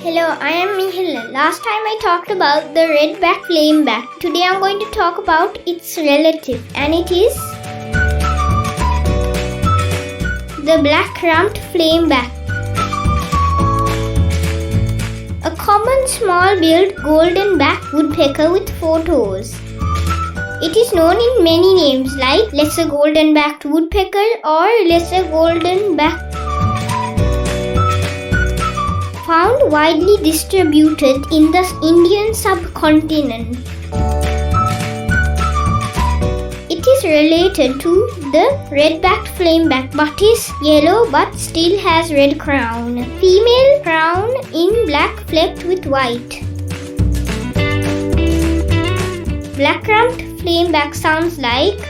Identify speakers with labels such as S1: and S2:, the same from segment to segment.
S1: Hello, I am Mihela. Last time I talked about the red-backed flameback. Today I'm going to talk about its relative, and it is the black-rumped flameback. A common small-billed golden-backed woodpecker with 4 toes. It is known in many names like lesser golden-backed woodpecker or lesser golden-backed. Found widely distributed in the Indian subcontinent. It is related to the red-backed flameback but is yellow but still has red crown. Female crown in black flecked with white. Black-rumped flameback sounds like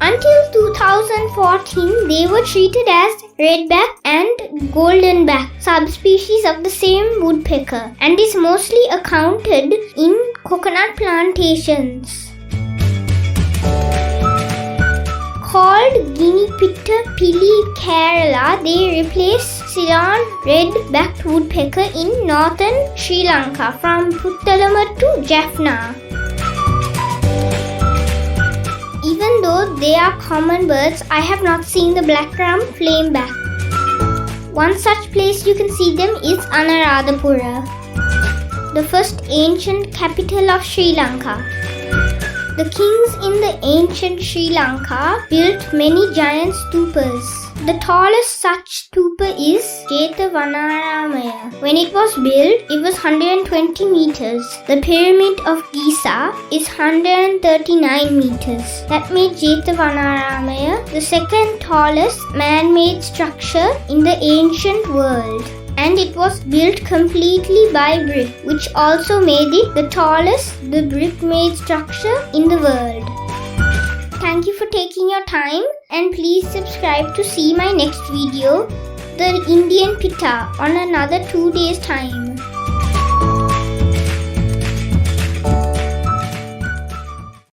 S1: Until 2014, they were treated as redback and goldenback, subspecies of the same woodpecker, and is mostly accounted in coconut plantations. Called Guinea Pitta Pili Kerala, they replace Ceylon red-backed woodpecker in northern Sri Lanka from Puttalama to Jaffna. Even though they are common birds, I have not seen the black-rumped flameback. One such place you can see them is Anuradhapura, the first ancient capital of Sri Lanka. The kings in the ancient Sri Lanka built many giant stupas. The tallest such stupa is Jetavanaramaya. When it was built, it was 120 meters. The Pyramid of Giza is 139 meters. That made Jetavanaramaya the second tallest man-made structure in the ancient world. And it was built completely by brick, which also made it the tallest brick-made structure in the world. Thank you for taking your time, and please subscribe to see my next video, the Indian pita, on another 2 days' time.